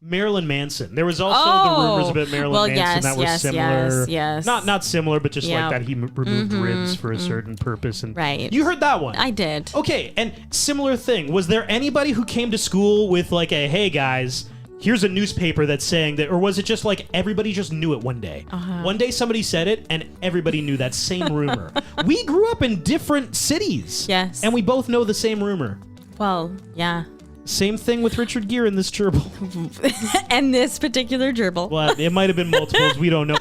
Marilyn Manson. There was also the rumors about Marilyn Manson that were similar. Yes. Not similar, but just like that he removed ribs for a certain purpose. And right. You heard that one. I did. Okay, and similar thing. Was there anybody who came to school with like a, hey guys, here's a newspaper that's saying that, or was it just like everybody just knew it one day? One day somebody said it and everybody knew that same rumor. We grew up in different cities. Yes. And we both know the same rumor. Well, yeah. Same thing with Richard Gere in this gerbil. And this particular gerbil. Well, it might have been multiples. We don't know.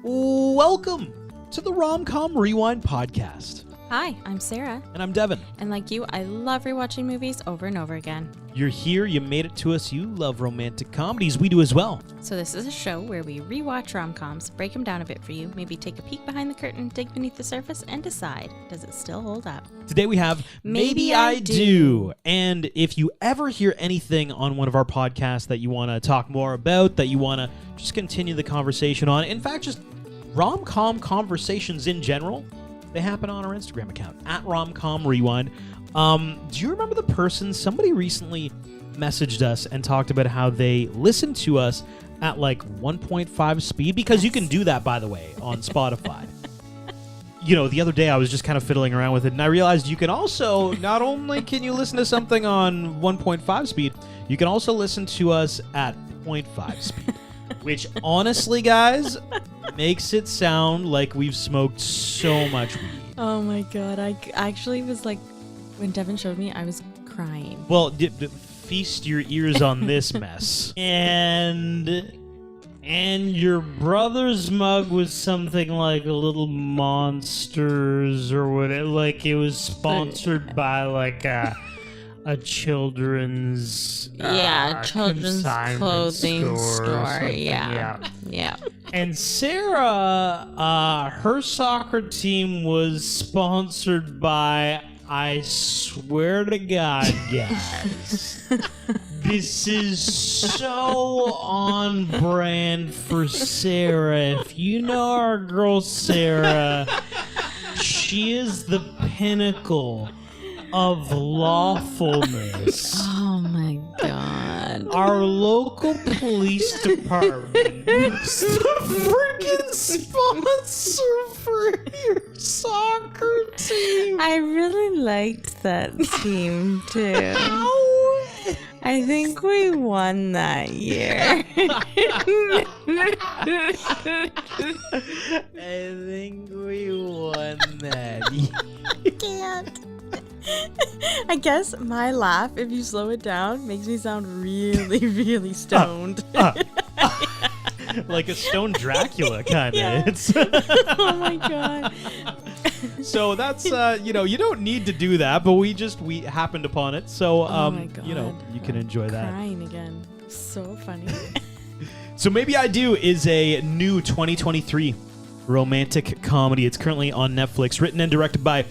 Welcome to the Rom-Com Rewind podcast. Hi, I'm Sarah. And I'm Devin. And like you, I love rewatching movies over and over again. You're here. You made it to us. You love romantic comedies. We do as well. So this is a show where we rewatch rom-coms, break them down a bit for you, maybe take a peek behind the curtain, dig beneath the surface, and decide, does it still hold up? Today we have Maybe I Do. And if you ever hear anything on one of our podcasts that you want to talk more about, that you want to just continue the conversation on, in fact, just rom-com conversations in general, they happen on our Instagram account, at Rom-Com Rewind. Do you remember the person, somebody recently messaged us and talked about how they listened to us at like 1.5 speed? Because you can do that, by the way, on Spotify. You know, the other day I was just kind of fiddling around with it, and I realized you can also, not only can you listen to something on 1.5 speed, you can also listen to us at 0.5 speed. Which, honestly, guys, makes it sound like we've smoked so much weed. Oh my god, I actually was like, when Devin showed me, I was crying. Well, feast your ears on this mess. And your brother's mug was something like a little Monsters or whatever. Like, it was sponsored by like a children's children's clothing store. Yeah. And Sarah, her soccer team was sponsored by, I swear to God, guys, this is so on brand for Sarah. If you know our girl Sarah, she is the pinnacle of lawfulness. Oh my god. Our local police department is the freaking sponsor for your soccer team. I really liked that team too. I think we won that year. I think we won that year. Can't. I guess my laugh, if you slow it down, makes me sound really, really stoned. Like a stoned Dracula, kind of. Yeah. Oh my god. So that's, you don't need to do that, but we happened upon it. So, oh my god. You can enjoy that. Crying again. So funny. So Maybe I Do is a new 2023 romantic comedy. It's currently on Netflix, written and directed by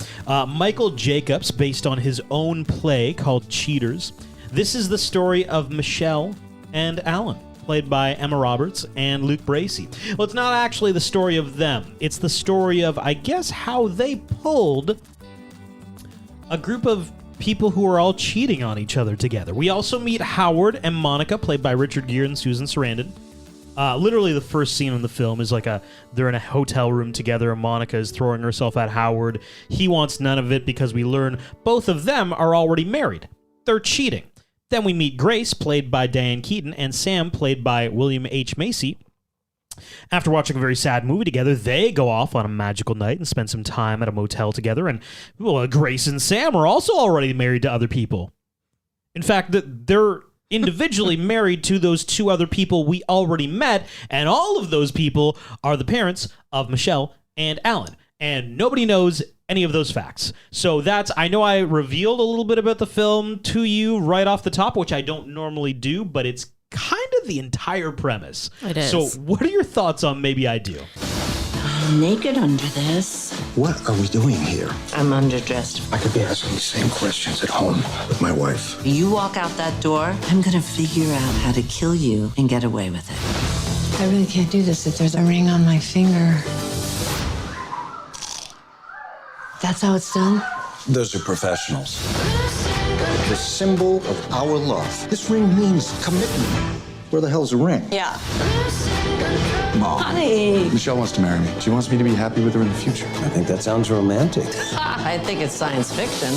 Michael Jacobs, based on his own play called Cheaters. This is the story of Michelle and Alan, played by Emma Roberts and Luke Bracey. Well, it's not actually the story of them. It's the story of, I guess, how they pulled a group of people who are all cheating on each other together. We also meet Howard and Monica, played by Richard Gere and Susan Sarandon. Literally the first scene in the film is like they're in a hotel room together and Monica is throwing herself at Howard. He wants none of it because we learn both of them are already married. They're cheating. Then we meet Grace, played by Diane Keaton, and Sam, played by William H. Macy. After watching a very sad movie together, they go off on a magical night and spend some time at a motel together, and Grace and Sam are also already married to other people. In fact, they're individually married to those two other people we already met, and all of those people are the parents of Michelle and Alan, and nobody knows any of those facts. So I know I revealed a little bit about the film to you right off the top, which I don't normally do, but it's kind of the entire premise. It is. So what are your thoughts on Maybe I Do? I'm naked under this. What are we doing here? I'm underdressed. I could be asking the same questions at home with my wife. You walk out that door, I'm gonna figure out how to kill you and get away with it. I really can't do this if there's a ring on my finger. That's how it's done? Those are professionals. The symbol of our love. This ring means commitment. Where the hell's the ring? Yeah. Mom. Honey. Michelle wants to marry me. She wants me to be happy with her in the future. I think that sounds romantic. I think it's science fiction.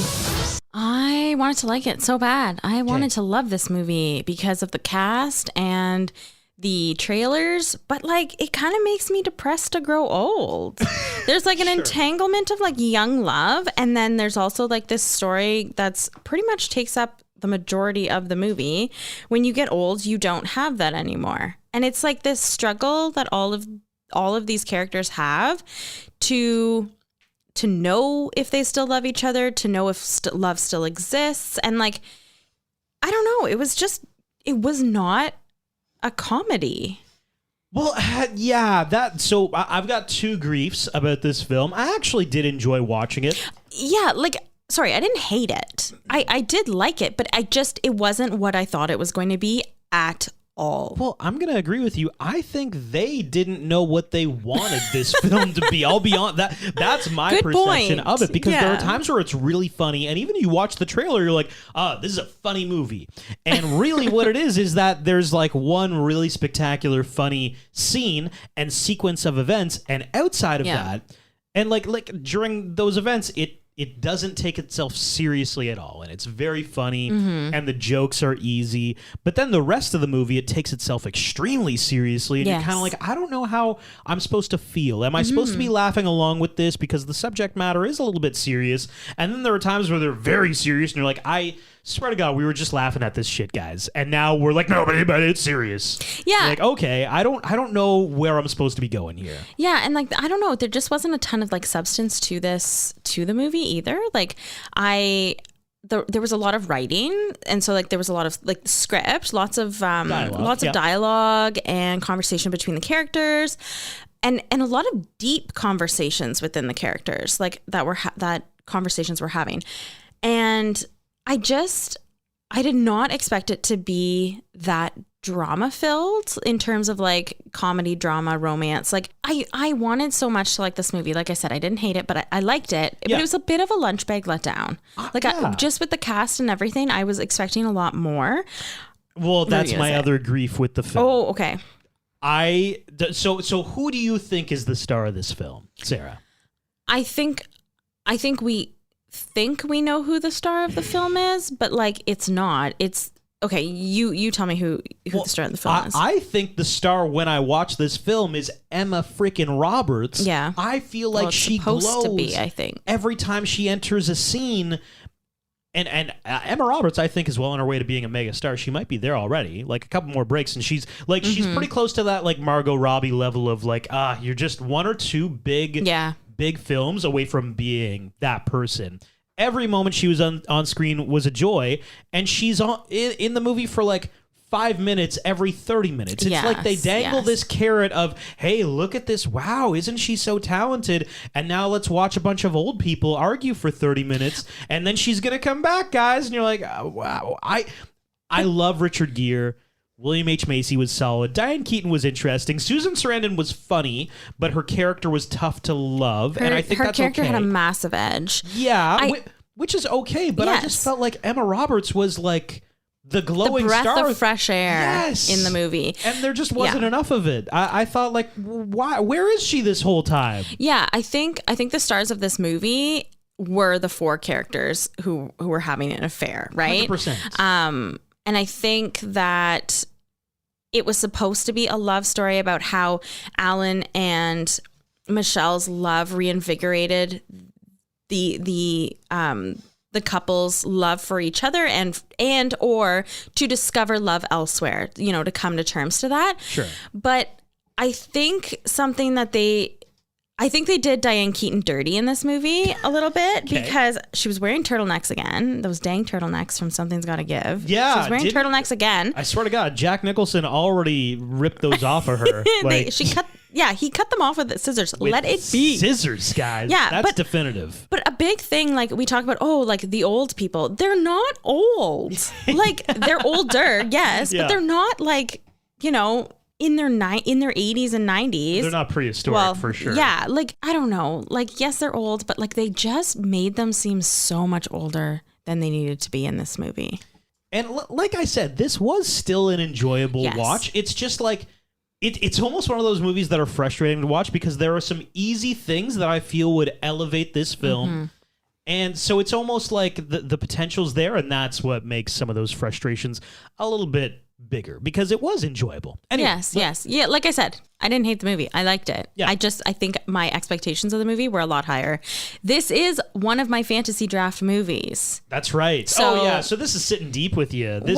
I wanted to like it so bad. I wanted to love this movie because of the cast and the trailers, but like it kind of makes me depressed to grow old. There's like an entanglement of like young love, and then there's also like this story that's pretty much takes up the majority of the movie. When you get old, you don't have that anymore. And it's like this struggle that all of these characters have to know if they still love each other, to know if love still exists. And like, I don't know, it was not a comedy. Well, yeah, so I've got two griefs about this film. I actually did enjoy watching it. Yeah, like, sorry, I didn't hate it. I did like it, but it wasn't what I thought it was going to be at all. Well, I'm going to agree with you. I think they didn't know what they wanted this film to be. I'll be on that. That's my Good perception point. of it, because there are Yeah. times where it's really funny, and even you watch the trailer, you're like, this is a funny movie. And really what it is that there's like one really spectacular funny scene and sequence of events, and outside of that, and like during those events, it doesn't take itself seriously at all, and it's very funny, and the jokes are easy. But then the rest of the movie, it takes itself extremely seriously, and you're kind of like, I don't know how I'm supposed to feel. Am I supposed to be laughing along with this because the subject matter is a little bit serious? And then there are times where they're very serious, and you're like, I swear to God, we were just laughing at this shit, guys, and now we're like, no, but it's serious. Yeah, you're like, okay, I don't know where I'm supposed to be going here. Yeah, and like I don't know, there just wasn't a ton of like substance to the movie either. Like there was a lot of writing, and so like there was a lot of like script, lots of dialogue and conversation between the characters, and a lot of deep conversations within the characters, like that conversations were having, and I did not expect it to be that drama filled in terms of like comedy, drama, romance. Like I wanted so much to like this movie. Like I said, I didn't hate it, but I liked it. But it was a bit of a lunch bag letdown. Just with the cast and everything, I was expecting a lot more. Well, that's my other grief with the film. Oh, okay. So who do you think is the star of this film, Sarah? I think we know who the star of the film is, but like it's not. It's okay. You tell me who the star of the film is. I think the star when I watch this film is Emma freaking Roberts. Yeah, I feel like she glows to be, I think, every time she enters a scene. And Emma Roberts, I think, is well on her way to being a mega star. She might be there already. Like a couple more breaks, and she's pretty close to that like Margot Robbie level of like you're just one or two big films away from being that person. Every moment she was on screen was a joy, and she's in the movie for like 5 minutes every 30 minutes. It's like they dangle this carrot of, hey, look at this. Wow, isn't she so talented? And now let's watch a bunch of old people argue for 30 minutes, and then she's going to come back, guys. And you're like, oh, wow. I love Richard Gere. William H. Macy was solid. Diane Keaton was interesting. Susan Sarandon was funny, but her character was tough to love, and I think that's okay. Her character had a massive edge. Yeah, which is okay, but I just felt like Emma Roberts was like the glowing breath star of fresh air in the movie, and there just wasn't enough of it. I thought like, why? Where is she this whole time? Yeah, I think the stars of this movie were the four characters who were having an affair, right? 100%. And I think that it was supposed to be a love story about how Alan and Michelle's love reinvigorated the couple's love for each other and or to discover love elsewhere, to come to terms to that. Sure. But I think they did Diane Keaton dirty in this movie a little bit because she was wearing turtlenecks again. Those dang turtlenecks from Something's Gotta Give. Yeah. She was wearing turtlenecks again. I swear to God, Jack Nicholson already ripped those off of her. He cut them off with the scissors. Let it be. Scissors, guys. Yeah, that's definitive. But a big thing, like we talk about, like the old people, they're not old. Like they're older, yes, but they're not like, in their 80s and 90s. They're not prehistoric for sure. Yeah, like I don't know. Like yes, they're old, but like they just made them seem so much older then they needed to be in this movie. And like I said, this was still an enjoyable Yes. watch. It's just like, it's almost one of those movies that are frustrating to watch because there are some easy things that I feel would elevate this film. And so it's almost like the potential's there, and that's what makes some of those frustrations a little bit bigger because it was enjoyable. Anyway, Yes. Yeah, like I said, I didn't hate the movie. I liked it. Yeah. I think my expectations of the movie were a lot higher. This is one of my fantasy draft movies. That's right. So- So this is sitting deep with you. This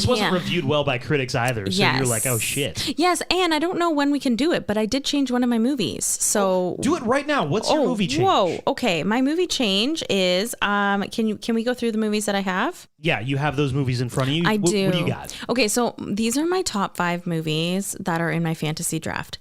wasn't yeah. reviewed well by critics either. So Yes. you're like, oh shit. Yes, and I don't know when we can do it, but I did change one of my movies. So Do it right now. What's your movie change? Whoa. Okay, my movie change is can we go through the movies that I have? Yeah, you have those movies in front of you. I do. What do you got? Okay, so these are my top 5 movies that are in my fantasy draft.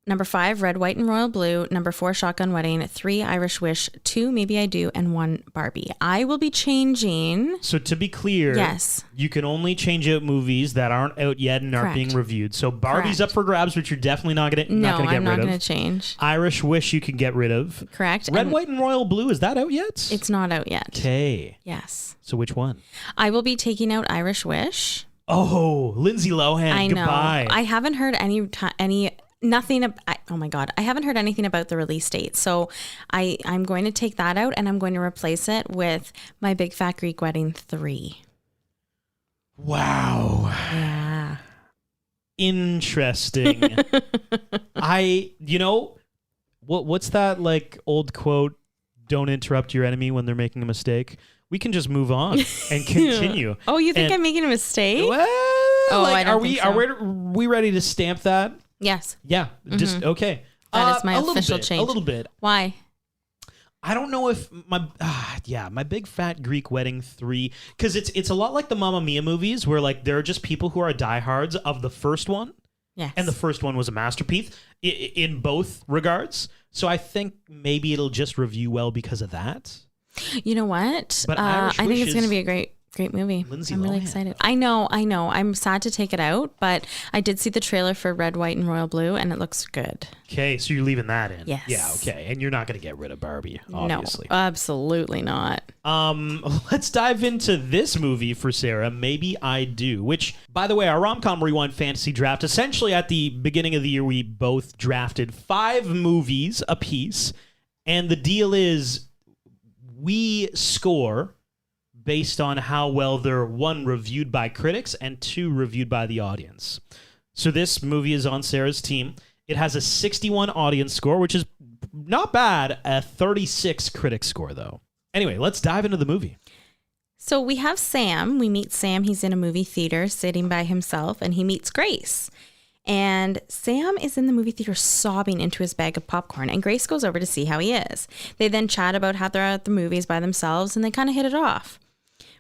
Number 5, Red, White, and Royal Blue. Number 4, Shotgun Wedding. 3, Irish Wish. 2, Maybe I Do. And 1, Barbie. I will be changing. So to be clear, Yes. you can only change out movies that aren't out yet and aren't Correct. being reviewed. So Barbie's Correct. up for grabs, which you're definitely not gonna No, get I'm not rid going to of. change. Irish Wish you can get rid of. Correct. Red, And White, and Royal Blue, is that out yet? It's not out yet. Okay. Yes. So which one? I will be taking out Irish Wish. Oh, Lindsay Lohan. I know. Goodbye. I haven't heard oh my God. I haven't heard anything about the release date. So I'm going to take that out and I'm going to replace it with My Big Fat Greek Wedding 3. Wow. Yeah. Interesting. What's that like old quote? Don't interrupt your enemy when they're making a mistake. We can just move on and continue. Oh, you think And- I'm making a mistake? Well, I don't think so. are we ready to stamp that? Yes. Yeah, just okay. That is my a little official bit, change. A little bit. Why? I don't know if my Big Fat Greek Wedding 3, because it's a lot like the Mamma Mia movies where like there are just people who are diehards of the first one. Yes. And the first one was a masterpiece in both regards. So I think maybe it'll just review well because of that. You know what? But I Irish think Wish it's going to is be a great movie. Lindsay I'm really Lohan. excited. I know. I'm sad to take it out, but I did see the trailer for Red, White, and Royal Blue, and it looks good. Okay, so you're leaving that in. Yes. Yeah, okay. And you're not going to get rid of Barbie, obviously. No, absolutely not. Let's dive into this movie for Sarah, Maybe I Do, which, by the way, our Rom-Com Rewind Fantasy Draft, essentially at the beginning of the year, we both drafted 5 movies apiece, and the deal is we score based on how well they're, 1, reviewed by critics, and 2, reviewed by the audience. So this movie is on Sarah's team. It has a 61 audience score, which is not bad, a 36 critic score, though. Anyway, let's dive into the movie. So we have Sam. We meet Sam. He's in a movie theater sitting by himself, and he meets Grace. And Sam is in the movie theater sobbing into his bag of popcorn, and Grace goes over to see how he is. They then chat about how they're at the movies by themselves, and they kind of hit it off.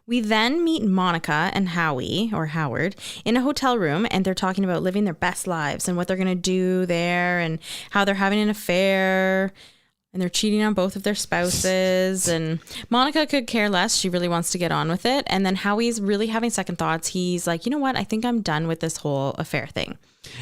We then meet Monica and Howie, or Howard, in a hotel room, and they're talking about living their best lives and what they're going to do there and how they're having an affair and they're cheating on both of their spouses. And Monica could care less. She really wants to get on with it. And then Howie's really having second thoughts. He's like, you know what? I think I'm done with this whole affair thing.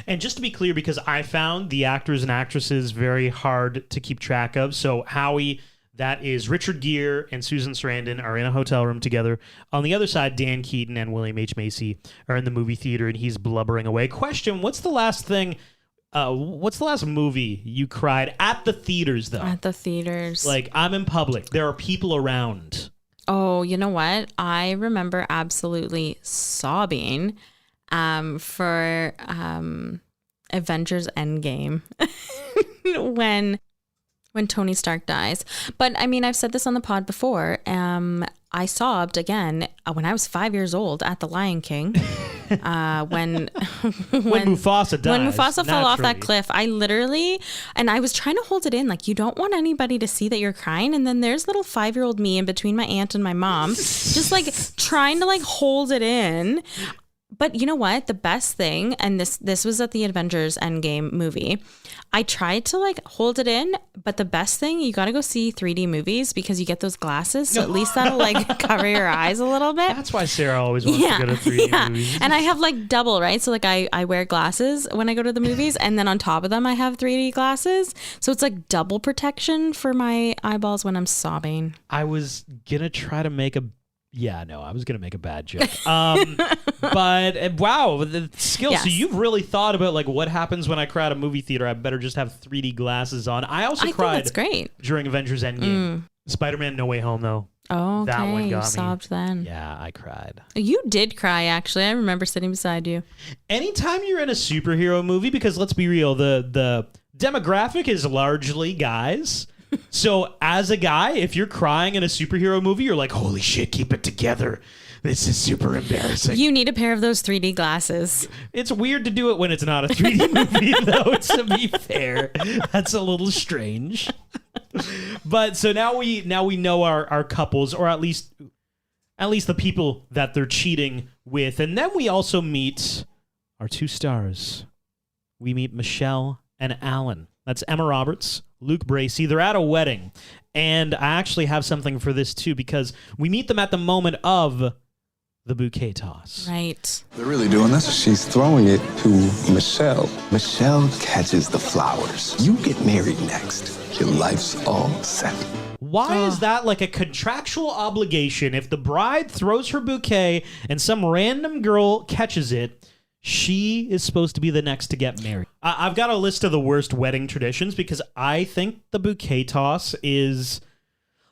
And just to be clear, because I found the actors and actresses very hard to keep track of. So Howie, that is Richard Gere and Susan Sarandon, are in a hotel room together. On the other side, Dan Keaton and William H. Macy are in the movie theater, and he's blubbering away. Question, what's the last movie you cried at the theaters, though? At the theaters. Like, I'm in public. There are people around. Oh, you know what? I remember absolutely sobbing for Avengers Endgame when Tony Stark dies. But I mean, I've said this on the pod before. I sobbed again when I was 5 years old at The Lion King. When Mufasa dies. When Mufasa fell off that naturally. cliff, I literally, and I was trying to hold it in. Like, you don't want anybody to see that you're crying. And then there's little 5-year-old me in between my aunt and my mom, just like trying to like hold it in. But you know what? The best thing, and this was at the Avengers Endgame movie, I tried to like hold it in, but the best thing, you got to go see 3D movies because you get those glasses. So at least that'll like cover your eyes a little bit. That's why Sarah always wants to go to 3D movies. And I have like double, right? So like I wear glasses when I go to the movies, and then on top of them I have 3D glasses. So it's like double protection for my eyeballs when I'm sobbing. I was going to try to make a Yeah, no, I was going to make a bad joke. But wow, the skill. Yes. So you've really thought about like what happens when I cry at a movie theater. I better just have 3D glasses on. I also think cried that's great. during Avengers Endgame. Spider-Man No Way Home, though. Oh, okay. That one got you me. sobbed then. Yeah, I cried. You did cry, actually. I remember sitting beside you. Anytime you're in a superhero movie, because let's be real, the demographic is largely guys. So as a guy, if you're crying in a superhero movie, you're like, holy shit, keep it together. This is super embarrassing. You need a pair of those 3D glasses. It's weird to do it when it's not a 3D movie, though, to be fair. That's a little strange. But so now we know our couples, or at least the people that they're cheating with. And then we also meet our two stars. We meet Michelle and Alan. That's Emma Roberts, Luke Bracey. They're at a wedding. And I actually have something for this, too, because we meet them at the moment of the bouquet toss. Right. They're really doing this? She's throwing it to Michelle. Michelle catches the flowers. You get married next. Your life's all set. Why is that like a contractual obligation? If the bride throws her bouquet and some random girl catches it, she is supposed to be the next to get married. I've got a list of the worst wedding traditions because I think the bouquet toss is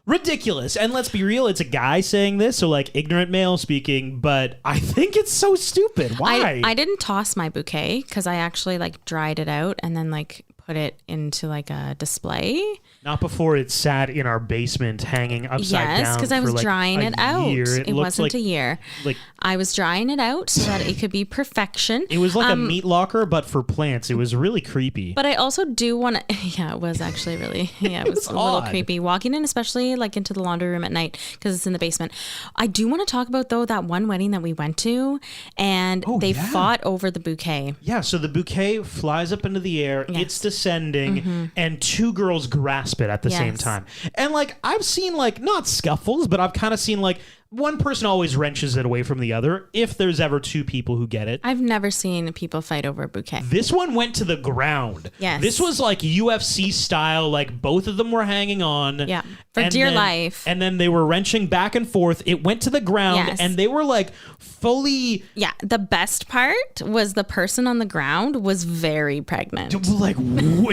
ridiculous. And let's be real, it's a guy saying this, so like ignorant male speaking, but I think it's so stupid. Why? I didn't toss my bouquet because I actually like dried it out and then like put it into like a display. Not before it sat in our basement hanging upside down. Yes, because I was for like drying a it out. year. It wasn't a year. Like I was drying it out so that it could be perfection. it was like a meat locker, but for plants. It was really creepy. But I also do want to, yeah, it was actually really, yeah, it was a little odd. creepy. Walking in, especially like into the laundry room at night because it's in the basement. I do want to talk about though that one wedding that we went to and they fought over the bouquet. Yeah, so the bouquet flies up into the air, Yes. it's descending, and two girls grasp it at the same Yes. time. And like I've seen like not scuffles, but I've kind of seen like one person always wrenches it away from the other if there's ever two people who get it. I've never seen people fight over a bouquet. This one went to the ground. Yes. This was like UFC style, like both of them were hanging on. Yeah. For And dear then- life. And then they were wrenching back and forth. It went to the ground Yes. and they were like fully Yeah, the best part was the person on the ground was very pregnant. like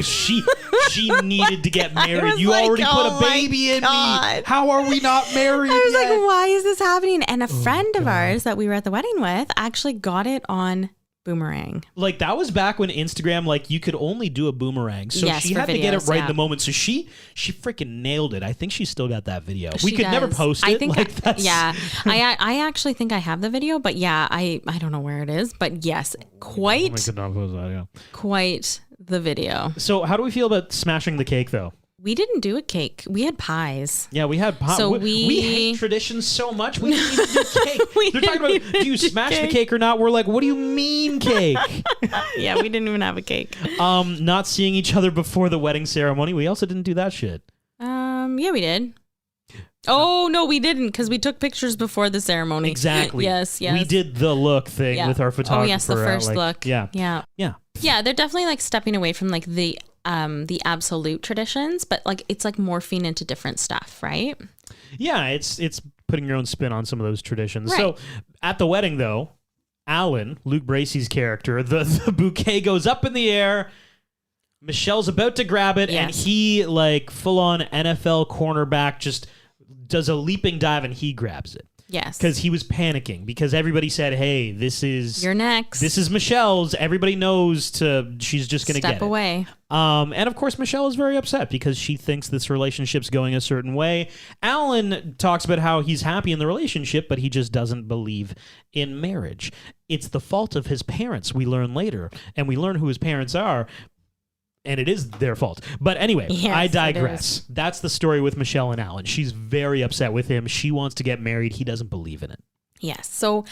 she needed to get married. was You like, already put oh a my baby in me. God. How are we not married I was yet? like, why is this happening? And a friend of ours that we were at the wedding with actually got it on Boomerang. Like that was back when Instagram, like you could only do a boomerang, so Yes, she for had to get it videos, right in yeah. the moment. So she freaking nailed it. I think she still got that video. We She could never does. post it. I think, like that's yeah, I actually think I have the video, but yeah, I don't know where it is, but yes, quite the video. So how do we feel about smashing the cake though? We didn't do a cake. We had pies. Yeah, we had pie. So we hate traditions so much. We didn't even do cake. We They're talking about do you smash the cake or not? We're like, what do you mean cake? Yeah, we didn't even have a cake. Not seeing each other before the wedding ceremony. We also didn't do that shit. Yeah, we did. Oh, no, we didn't because we took pictures before the ceremony. Exactly. Yes. We did the look thing Yeah. with our photographer. Oh, yes, the first look. Yeah. Yeah. Yeah. Yeah, they're definitely like stepping away from like the absolute traditions, but like it's like morphing into different stuff, right? Yeah, it's putting your own spin on some of those traditions. Right. So at the wedding, though, Alan, Luke Bracey's character, the bouquet goes up in the air. Michelle's about to grab it, and Yes. he, like, full-on NFL cornerback, just does a leaping dive, and he grabs it. Yes. Because he was panicking, because everybody said, hey, this is... You're next. This is Michelle's. Everybody knows she's just going to get Step away. And of course, Michelle is very upset because she thinks this relationship's going a certain way. Alan talks about how he's happy in the relationship, but he just doesn't believe in marriage. It's the fault of his parents, we learn later. And we learn who his parents are. And it is their fault. But anyway, Yes, I it digress. is. That's the story with Michelle and Alan. She's very upset with him. She wants to get married. He doesn't believe in it. Yes. So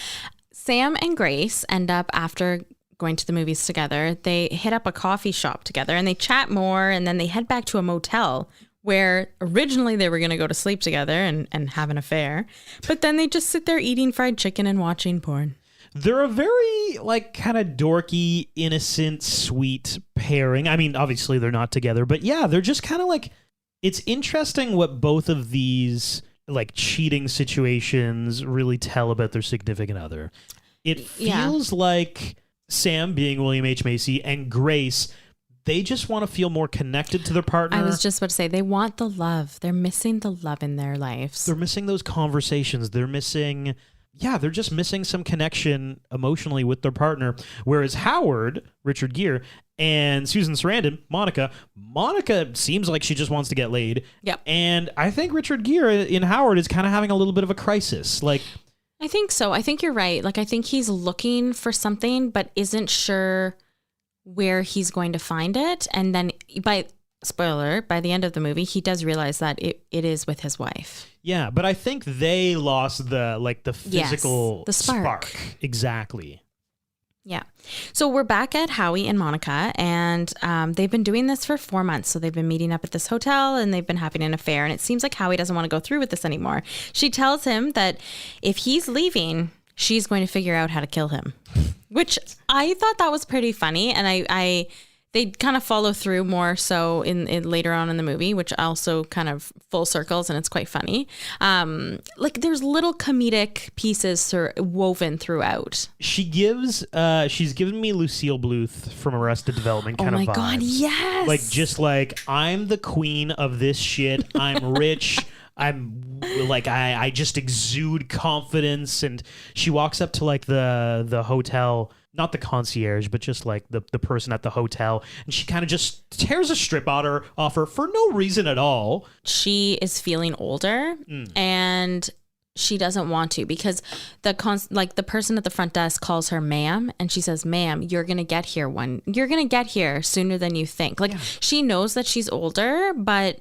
Sam and Grace end up after going to the movies together. They hit up a coffee shop together and they chat more, and then they head back to a motel where originally they were going to go to sleep together and have an affair. But then they just sit there eating fried chicken and watching porn. They're a very, like, kind of dorky, innocent, sweet pairing. I mean, obviously they're not together, but yeah, they're just kind of like, it's interesting what both of these like cheating situations really tell about their significant other. It feels like Sam, being William H. Macy, and Grace, they just want to feel more connected to their partner. I was just about to say, they want the love. They're missing the love in their lives. They're missing those conversations. They're missing, they're just missing some connection emotionally with their partner. Whereas Howard, Richard Gere, and Susan Sarandon, Monica seems like she just wants to get laid. Yep. And I think Richard Gere in Howard is kind of having a little bit of a crisis. Like, I think so. I think you're right. Like, I think he's looking for something, but isn't sure where he's going to find it. And then by the end of the movie, he does realize that it is with his wife. Yeah, but I think they lost the physical the spark. Exactly. Yeah. So we're back at Howie and Monica, and they've been doing this for 4 months. So they've been meeting up at this hotel, and they've been having an affair. And it seems like Howie doesn't want to go through with this anymore. She tells him that if he's leaving, she's going to figure out how to kill him, which I thought that was pretty funny. And they kind of follow through more so in later on in the movie, which also kind of full circles, and it's quite funny. Like, there's little comedic pieces woven throughout. She's given me Lucille Bluth from Arrested Development kind of vibes. Oh my God, yes! Like, just like, I'm the queen of this shit. I'm rich. I'm like, I just exude confidence. And she walks up to like the hotel, not the concierge, but just like the person at the hotel. And she kind of just tears a strip off her for no reason at all. She is feeling older and she doesn't want to, because the person at the front desk calls her ma'am, and she says, "Ma'am, you're going to get here sooner than you think." Like, she knows that she's older, but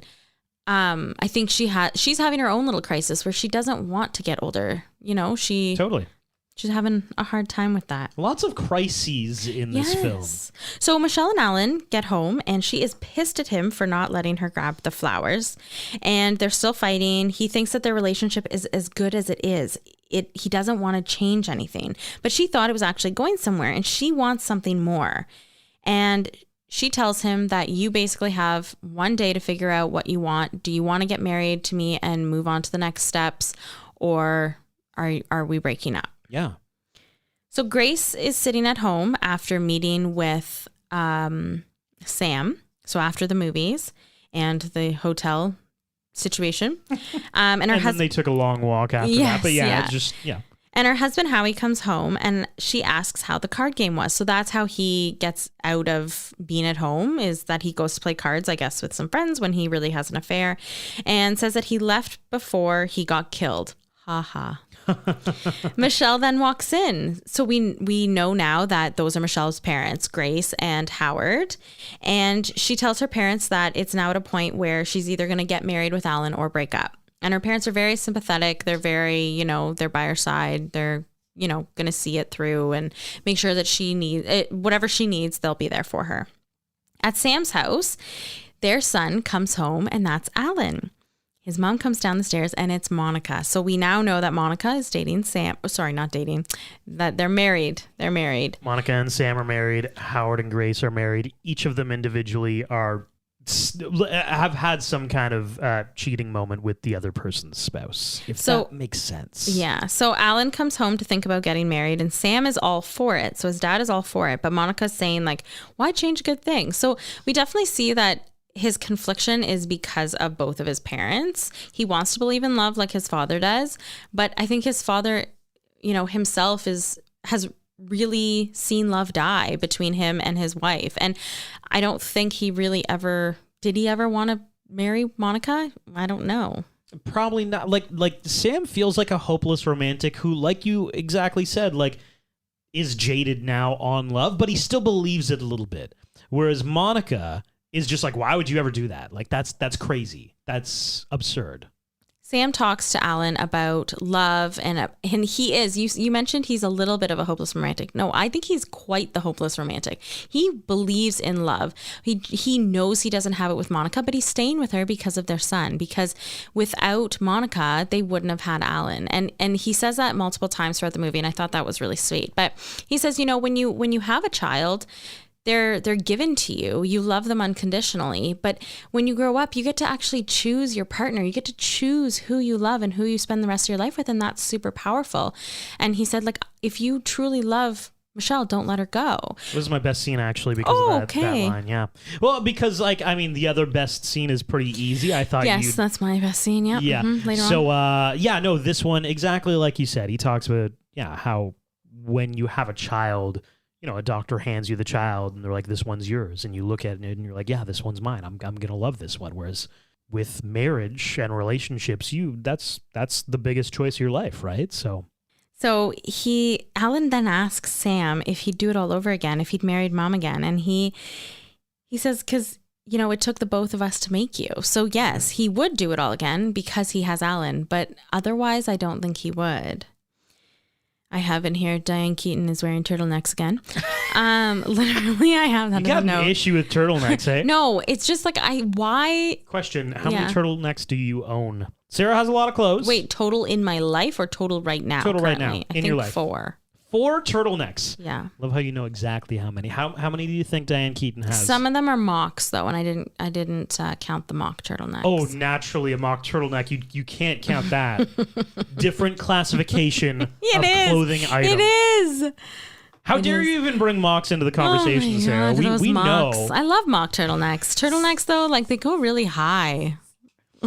I think she's having her own little crisis where she doesn't want to get older. You know, she's having a hard time with that. Lots of crises in this film. So Michelle and Alan get home, and she is pissed at him for not letting her grab the flowers, and they're still fighting. He thinks that their relationship is as good as it is. He doesn't want to change anything, but she thought it was actually going somewhere, and she wants something more. And she tells him that you basically have one day to figure out what you want. Do you want to get married to me and move on to the next steps, or are we breaking up? Yeah. So Grace is sitting at home after meeting with Sam. So after the movies and the hotel situation. And then they took a long walk after that. But And her husband, Howie, comes home, and she asks how the card game was. So that's how he gets out of being at home, is that he goes to play cards, I guess, with some friends when he really has an affair, and says that he left before he got killed. Ha ha. Michelle then walks in. So we know now that those are Michelle's parents, Grace and Howard. And she tells her parents that it's now at a point where she's either going to get married with Alan or break up. And her parents are very sympathetic. They're very, they're by her side. They're, going to see it through and make sure that she needs whatever she needs, they'll be there for her. At Sam's house, their son comes home, and that's Alan. His mom comes down the stairs, and it's Monica. So we now know that Monica is dating Sam. Oh, sorry, not dating. That they're married. They're married. Monica and Sam are married. Howard and Grace are married. Each of them individually have had some kind of cheating moment with the other person's spouse, if that makes sense. Yeah. So Alan comes home to think about getting married, and Sam is all for it. So his dad is all for it. But Monica's saying, like, why change a good thing? So we definitely see that his confliction is because of both of his parents. He wants to believe in love like his father does, but I think his father, himself has really seen love die between him and his wife. And I don't think he really did he ever want to marry Monica? I don't know. Probably not. Like Sam feels like a hopeless romantic who, like you exactly said, like, is jaded now on love, but he still believes it a little bit. Whereas Monica is just like, why would you ever do that? Like, that's crazy. That's absurd. Sam talks to Alan about love, and he is, you mentioned he's a little bit of a hopeless romantic. No, I think he's quite the hopeless romantic. He believes in love. He knows he doesn't have it with Monica, but he's staying with her because of their son, because without Monica, they wouldn't have had Alan. And he says that multiple times throughout the movie, and I thought that was really sweet. But he says, when you have a child, they're given to you. You love them unconditionally. But when you grow up, you get to actually choose your partner. You get to choose who you love and who you spend the rest of your life with. And that's super powerful. And he said, like, if you truly love Michelle, don't let her go. This is my best scene, actually, because of that line. Yeah. Well, because, like, I mean, the other best scene is pretty easy. I thought Yes, that's my best scene. Yep. Yeah. Later so, on. this one, exactly like you said, he talks about, how when you have a child, a doctor hands you the child and they're like, this one's yours. And you look at it and you're like, yeah, this one's mine. I'm going to love this one. Whereas with marriage and relationships, that's the biggest choice of your life, right? So Alan then asks Sam if he'd do it all over again, if he'd married Mom again. And he says, because, it took the both of us to make you. So yes, he would do it all again because he has Alan, but otherwise I don't think he would. I have in here, Diane Keaton is wearing turtlenecks again. Literally, I have that. You got an issue with turtlenecks, eh? No, it's just like, why? Question, how many turtlenecks do you own? Sarah has a lot of clothes. Wait, total in my life or total right now? Total currently? right now, I think your life. 4. 4 turtlenecks. Yeah. Love how you know exactly how many. How many do you think Diane Keaton has? Some of them are mocks though, and I didn't count the mock turtlenecks. Oh, naturally a mock turtleneck. You can't count that. Different classification of clothing item. It is. How dare you even bring mocks into the conversation, Sarah? We know. I love mock turtlenecks. Turtlenecks though, like they go really high.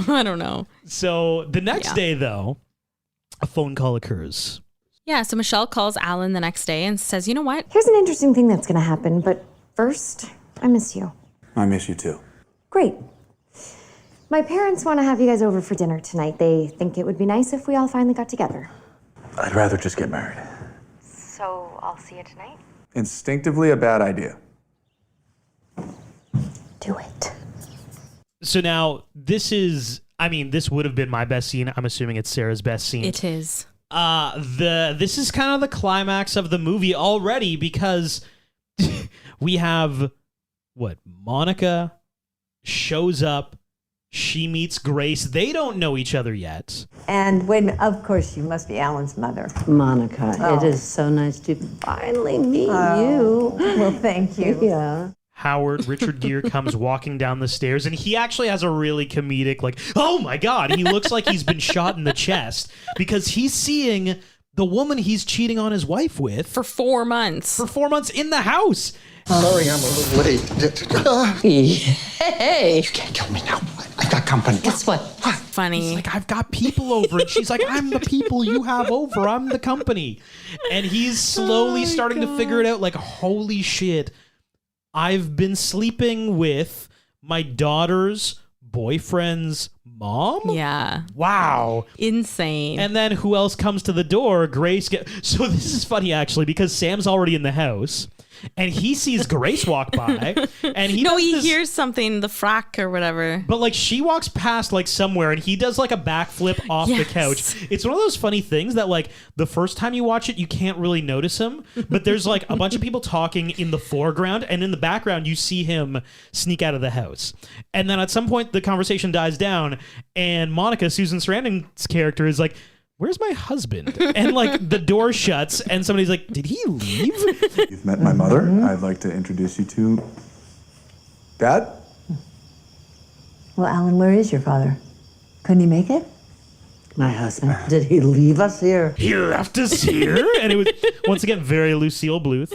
I don't know. So the next day though, a phone call occurs. Yeah, so Michelle calls Alan the next day and says, you know what? Here's an interesting thing that's going to happen, but first, I miss you. I miss you too. Great. My parents want to have you guys over for dinner tonight. They think it would be nice if we all finally got together. I'd rather just get married. So, I'll see you tonight? Instinctively a bad idea. Do it. So now, this would have been my best scene. I'm assuming it's Sarah's best scene. It is. This is kind of the climax of the movie already because we have Monica shows up, she meets Grace. They don't know each other yet. And of course, you must be Alan's mother. Monica, it is so nice to finally meet you. Well, thank you. Yeah. Howard, Richard Gere, comes walking down the stairs, and he actually has a really comedic, like, oh my God, he looks like he's been shot in the chest because he's seeing the woman he's cheating on his wife with. For 4 months. For 4 months in the house. Sorry, I'm a little late. Hey. You can't kill me now. I've got company. Guess what? Funny. He's like, I've got people over. And she's like, I'm the people you have over. I'm the company. And he's slowly starting to figure it out, like, holy shit. I've been sleeping with my daughter's boyfriend's mom? Yeah. Wow. Insane. And then who else comes to the door? Grace. So this is funny, actually, because Sam's already in the house. And he sees Grace walk by, and he hears something, the frack or whatever. But like she walks past like somewhere, and he does like a backflip off the couch. It's one of those funny things that like the first time you watch it, you can't really notice him. But there's like a bunch of people talking in the foreground, and in the background you see him sneak out of the house. And then at some point the conversation dies down, and Monica, Susan Sarandon's character, is like, where's my husband? And like the door shuts and somebody's like, did he leave? You've met my mother. I'd like to introduce you to Dad. Well, Alan, where is your father? Couldn't he make it? My husband. Did he leave us here? He left us here. And it was, once again, very Lucille Bluth.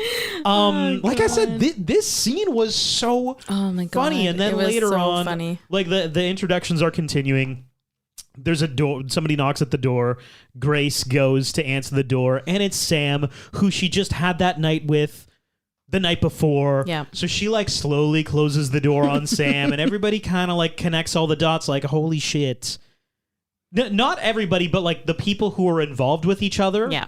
Like I said, this scene was so funny. And then later on, funny. Like the introductions are continuing. There's a door. Somebody knocks at the door. Grace goes to answer the door, and it's Sam, who she just had that night with the night before. Yeah. So she like slowly closes the door on Sam, and everybody kind of like connects all the dots. Like, holy shit! Not everybody, but like the people who are involved with each other. Yeah.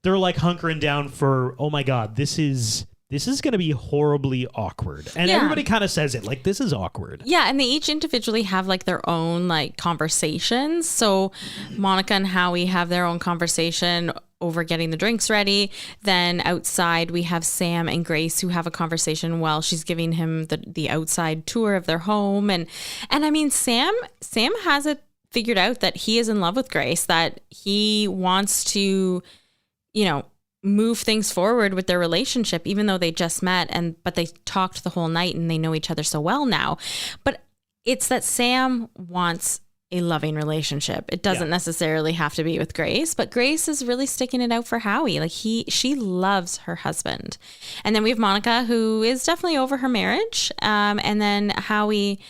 They're like hunkering down for, oh my God, this is going to be horribly awkward. And everybody kind of says it, like, this is awkward. Yeah, and they each individually have, like, their own, like, conversations. So Monica and Howie have their own conversation over getting the drinks ready. Then outside, we have Sam and Grace who have a conversation while she's giving him the outside tour of their home. And I mean, Sam has it figured out that he is in love with Grace, that he wants to, move things forward with their relationship, even though they just met but they talked the whole night and they know each other so well now. But it's that Sam wants a loving relationship. It doesn't necessarily have to be with Grace, but Grace is really sticking it out for Howie. Like she loves her husband. And then we have Monica, who is definitely over her marriage. And then Howie,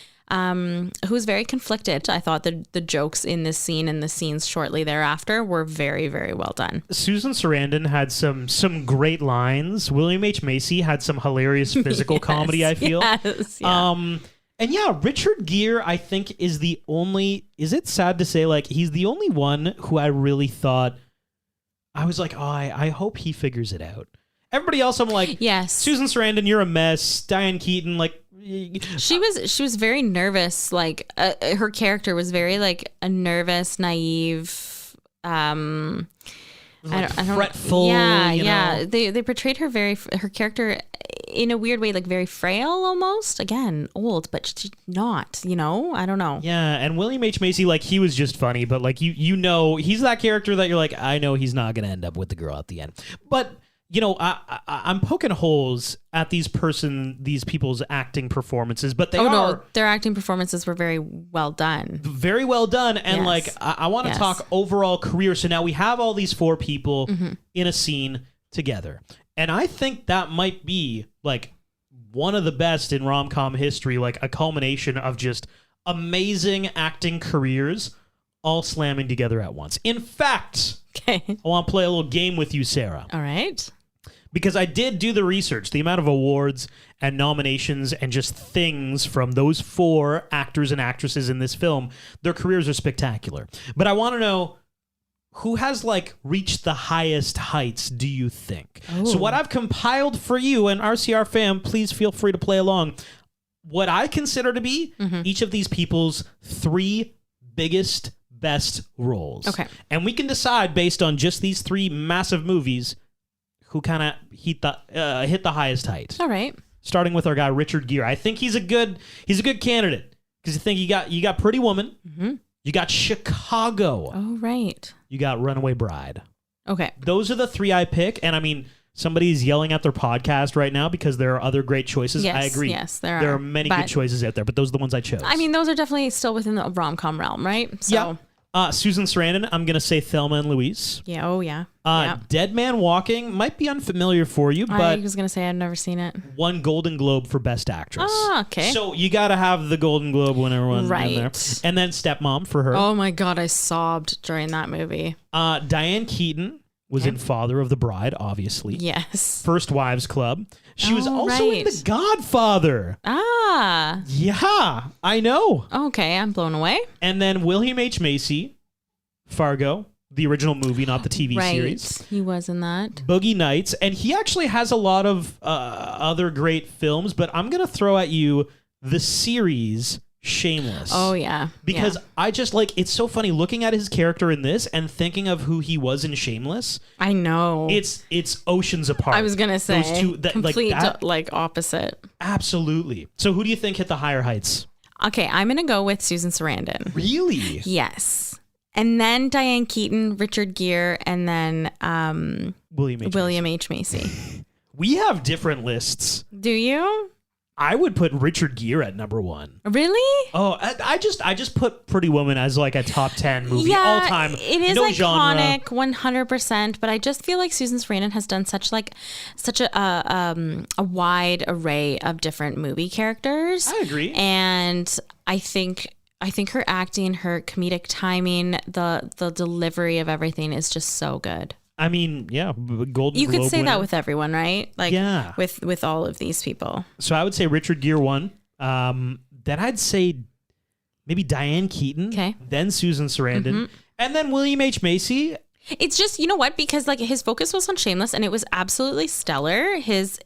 who's very conflicted. I thought the jokes in this scene and the scenes shortly thereafter were very, very well done. Susan Sarandon had some great lines. William H. Macy had some hilarious physical comedy, I feel. Yes, yeah. And yeah, Richard Gere, I think, is it sad to say, like, he's the only one who I really thought, I was like, oh, I hope he figures it out. Everybody else, I'm like, yes, Susan Sarandon, you're a mess. Diane Keaton, like, she was very nervous. Like her character was very like a nervous, naive, I don't fretful. Yeah. They portrayed her her character in a weird way, like very frail almost. Again, old, but she's not. I don't know. Yeah, and William H. Macy, like, he was just funny, but like you know, he's that character that you're like, I know he's not gonna end up with the girl at the end, but. I'm poking holes at these people's acting performances, but their acting performances were very well done. Very well done. And yes. like, I want to talk overall career. So now we have all these 4 people in a scene together. And I think that might be like one of the best in rom-com history, like a culmination of just amazing acting careers all slamming together at once. In fact, I want to play a little game with you, Sarah. All right. Because I did do the research, the amount of awards and nominations and just things from those 4 actors and actresses in this film, their careers are spectacular. But I want to know, who has like reached the highest heights, do you think? Oh. So what I've compiled for you, and RCR fam, please feel free to play along, what I consider to be each of these people's 3 biggest, best roles. Okay. And we can decide based on just these 3 massive movies who kind of hit the highest height. All right. Starting with our guy Richard Gere. I think he's a good candidate because I think you got Pretty Woman, you got Chicago. Oh right. You got Runaway Bride. Okay. Those are the 3 I pick, and I mean, somebody's yelling at their podcast right now because there are other great choices. Yes, I agree. Yes, there are. There are many good choices out there, but those are the ones I chose. I mean, those are definitely still within the rom-com realm, right? So. Yeah. Susan Sarandon, I'm going to say Thelma and Louise. Yeah, oh yeah. Dead Man Walking might be unfamiliar for you, but I was going to say I've never seen it. Won Golden Globe for Best Actress. Oh, okay. So you got to have the Golden Globe winner in there. And then Stepmom for her. Oh my God, I sobbed during that movie. Diane Keaton was in Father of the Bride, obviously. Yes. First Wives Club. She was also in The Godfather. Ah. Yeah, I know. Okay, I'm blown away. And then William H. Macy, Fargo, the original movie, not the TV series. He was in that. Boogie Nights. And he actually has a lot of other great films, but I'm going to throw at you the series Shameless. Oh, yeah. Because I just like, it's so funny looking at his character in this and thinking of who he was in Shameless. I know. It's oceans apart. I was going to say, those two, complete opposite. Absolutely. So who do you think hit the higher heights? Okay, I'm going to go with Susan Sarandon. Really? Yes. And then Diane Keaton, Richard Gere, and then William H. Macy. We have different lists. Do you? I would put Richard Gere at number 1. Really? Oh, I just put Pretty Woman as like a top 10 movie all time. It is iconic, 100%. But I just feel like Susan Sarandon has done such a wide array of different movie characters. I agree, and I think her acting, her comedic timing, the delivery of everything is just so good. I mean, yeah, Golden Globe You could say winner. that with everyone, right? Like, yeah. with all of these people. So I would say Richard Gere 1. Then I'd say maybe Diane Keaton. Okay. Then Susan Sarandon. And then William H. Macy. It's just, you know what? Because like his focus was on Shameless, and it was absolutely stellar. His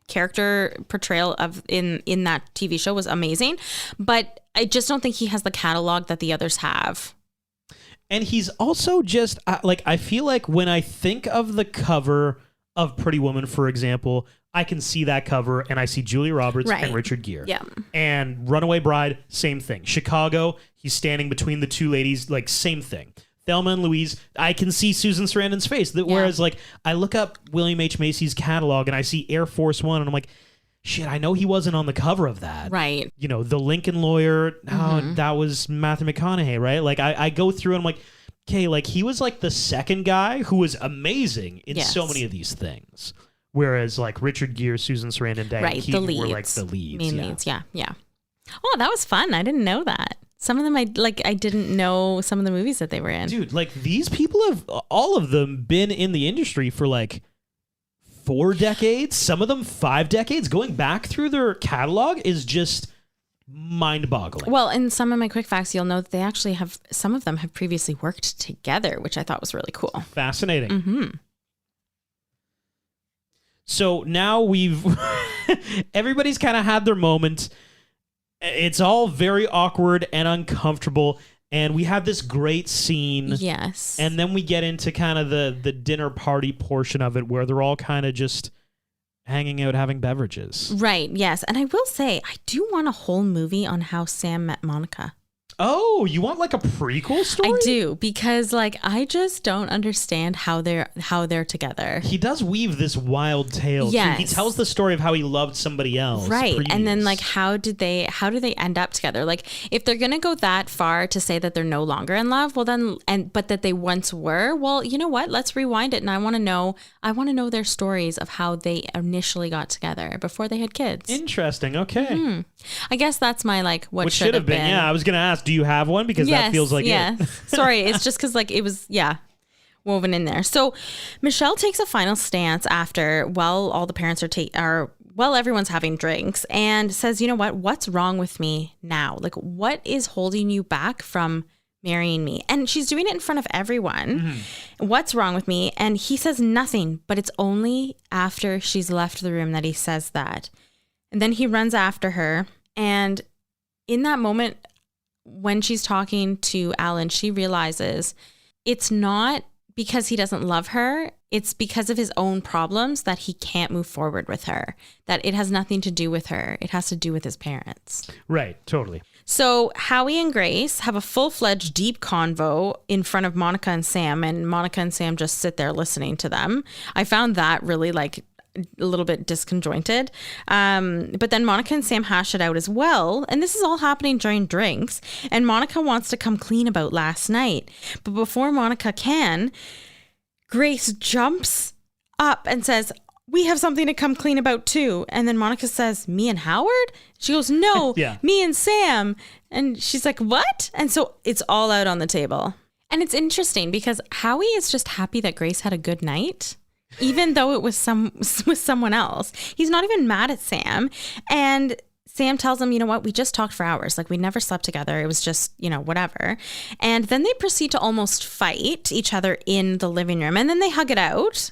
character portrayal in that TV show was amazing. But I just don't think he has the catalog that the others have. And he's also just, I feel like when I think of the cover of Pretty Woman, for example, I can see that cover and I see Julia Roberts and Richard Gere. Yeah. And Runaway Bride, same thing. Chicago, he's standing between the two ladies, like same thing. Thelma and Louise, I can see Susan Sarandon's face. Whereas, like, I look up William H. Macy's catalog and I see Air Force One, and I'm like, shit, I know he wasn't on the cover of that. Right. You know, The Lincoln Lawyer, that was Matthew McConaughey, right? Like, I go through and I'm like, okay, like, he was like the second guy who was amazing in so many of these things. Whereas, like, Richard Gere, Susan Sarandon, Diane Keaton were like the leads. Main leads, yeah. Oh, that was fun. I didn't know that. Some of them I didn't know some of the movies that they were in. Dude, like, these people have, all of them, been in the industry for like 4 decades, some of them 5 decades. Going back through their catalog is just mind-boggling. Well, in some of my quick facts, you'll know that they actually have, some of them have previously worked together, which I thought was really cool. Fascinating. Mm-hmm. So now everybody's kind of had their moment. It's all very awkward and uncomfortable. And we have this great scene. Yes. And then we get into kind of the dinner party portion of it where they're all kind of just hanging out, having beverages. Right. Yes. And I will say, I do want a whole movie on how Sam met Monica. Oh, you want like a prequel story? I do, because like I just don't understand how they're together. He does weave this wild tale. Yes. Too. He tells the story of how he loved somebody else. Right. Previous. And then like how do they end up together? Like if they're gonna go that far to say that they're no longer in love, well then but that they once were, well, you know what? Let's rewind it, and I wanna know their stories of how they initially got together before they had kids. Interesting. Okay. Mm-hmm. I guess that's my like what should have been. Yeah, I was gonna ask, do you have one? Because that feels like it. Sorry, it's just because like it was woven in there. So Michelle takes a final stance after all the parents are everyone's having drinks, and says, you know what? What's wrong with me now? Like, what is holding you back from marrying me? And she's doing it in front of everyone. Mm-hmm. What's wrong with me? And he says nothing, but it's only after she's left the room that he says that. And then he runs after her. And in that moment, when she's talking to Alan, she realizes it's not because he doesn't love her. It's because of his own problems that he can't move forward with her, that it has nothing to do with her. It has to do with his parents. Right. Totally. So Howie and Grace have a full-fledged deep convo in front of Monica and Sam, and Monica and Sam just sit there listening to them. I found that really like a little bit disconjointed. But then Monica and Sam hash it out as well. And this is all happening during drinks. And Monica wants to come clean about last night. But before Monica can, Grace jumps up and says, we have something to come clean about too. And then Monica says, me and Howard? She goes, no, me and Sam. And she's like, what? And so it's all out on the table. And it's interesting because Howie is just happy that Grace had a good night, even though it was with someone else. He's not even mad at Sam. And Sam tells him, you know what, we just talked for hours. Like, we never slept together. It was just, whatever. And then they proceed to almost fight each other in the living room. And then they hug it out.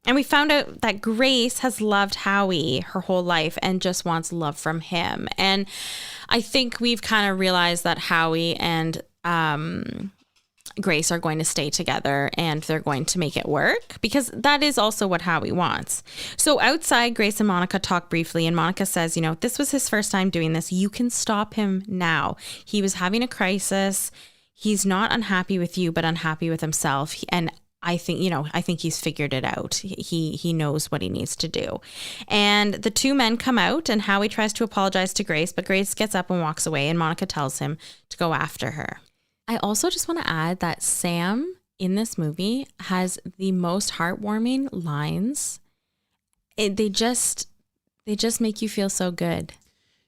And we found out that Grace has loved Howie her whole life and just wants love from him. And I think we've kind of realized that Howie and Grace are going to stay together and they're going to make it work, because that is also what Howie wants. So outside, Grace and Monica talk briefly, and Monica says, this was his first time doing this. You can stop him now. He was having a crisis. He's not unhappy with you, but unhappy with himself. And I think he's figured it out. He knows what he needs to do. And the two men come out, and Howie tries to apologize to Grace, but Grace gets up and walks away, and Monica tells him to go after her. I also just want to add that Sam in this movie has the most heartwarming lines. They just make you feel so good.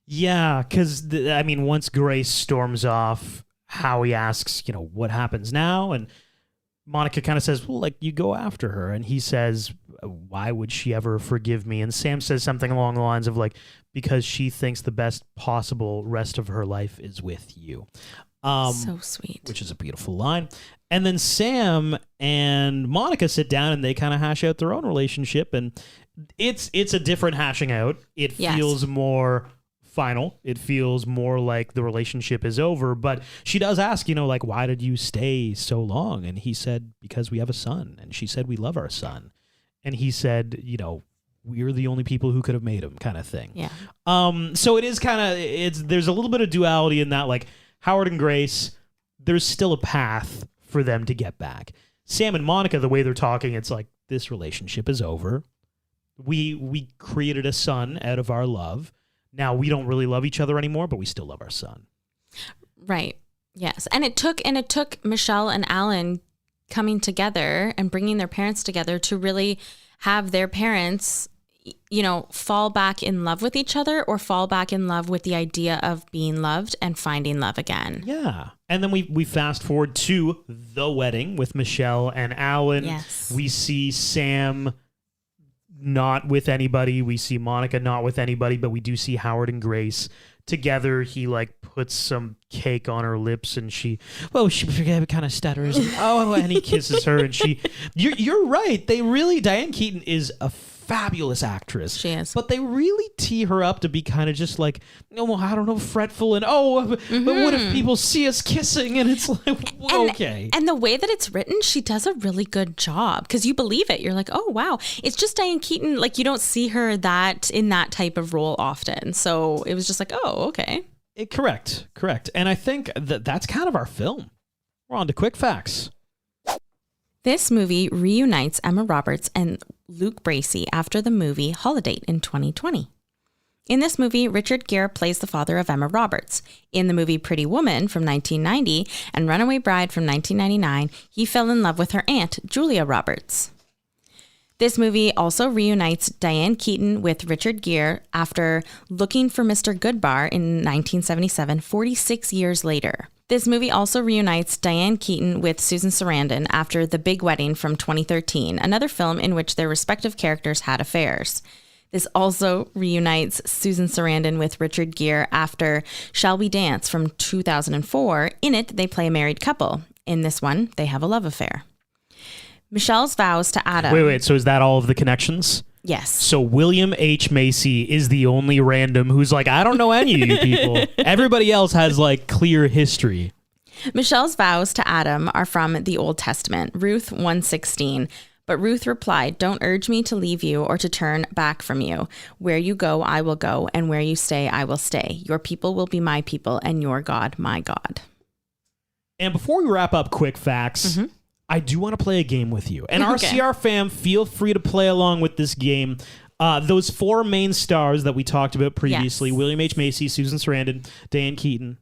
Yeah, because, once Grace storms off, Howie asks, what happens now? And Monica kind of says, well, like, you go after her. And he says, why would she ever forgive me? And Sam says something along the lines of, like, because she thinks the best possible rest of her life is with you. So sweet. Which is a beautiful line. And then Sam and Monica sit down and they kind of hash out their own relationship. And it's a different hashing out. It feels more final. It feels more like the relationship is over. But she does ask, like, why did you stay so long? And he said, because we have a son. And she said, we love our son. And he said, we're the only people who could have made him, kind of thing. Yeah. So it is there's a little bit of duality in that, like, Howard and Grace, there's still a path for them to get back. Sam and Monica, the way they're talking, it's like, this relationship is over. We created a son out of our love. Now we don't really love each other anymore, but we still love our son. Right. Yes. And it took Michelle and Alan coming together and bringing their parents together to really have their parents, you know, fall back in love with each other or fall back in love with the idea of being loved and finding love again. Yeah. And then we fast forward to the wedding with Michelle and Alan. Yes. We see Sam not with anybody. We see Monica not with anybody, but we do see Howard and Grace together. He like puts some cake on her lips and she kind of stutters. And he kisses her and you're right. Diane Keaton is a fabulous actress. She is. But they really tee her up to be kind of just like, I don't know, fretful and but what if people see us kissing? And it's like, okay. And the way that it's written, she does a really good job because you believe it. You're like, oh, wow. It's just Diane Keaton. Like, you don't see her in that type of role often. So it was just like, oh, okay. Correct. And I think that's kind of our film. We're on to quick facts. This movie reunites Emma Roberts and Luke Bracey after the movie Holiday in 2020. In this movie, Richard Gere plays the father of Emma Roberts. In the movie Pretty Woman from 1990 and Runaway Bride from 1999, he fell in love with her aunt, Julia Roberts. This movie also reunites Diane Keaton with Richard Gere after Looking for Mr. Goodbar in 1977, 46 years later. This movie also reunites Diane Keaton with Susan Sarandon after The Big Wedding from 2013, another film in which their respective characters had affairs. This also reunites Susan Sarandon with Richard Gere after Shall We Dance from 2004. In it, they play a married couple. In this one, they have a love affair. Michelle's vows to Adam. Wait. So is that all of the connections? Yes. So William H. Macy is the only random who's like, I don't know any of you people. Everybody else has like clear history. Michelle's vows to Adam are from the Old Testament, Ruth 1:16. But Ruth replied, "Don't urge me to leave you or to turn back from you. Where you go, I will go, and where you stay, I will stay. Your people will be my people, and your God, my God." And before we wrap up quick facts, I do want to play a game with you. And Okay. RCR fam, feel free to play along with this game. Those four main stars that we talked about previously, Yes. William H. Macy, Susan Sarandon, Diane Keaton,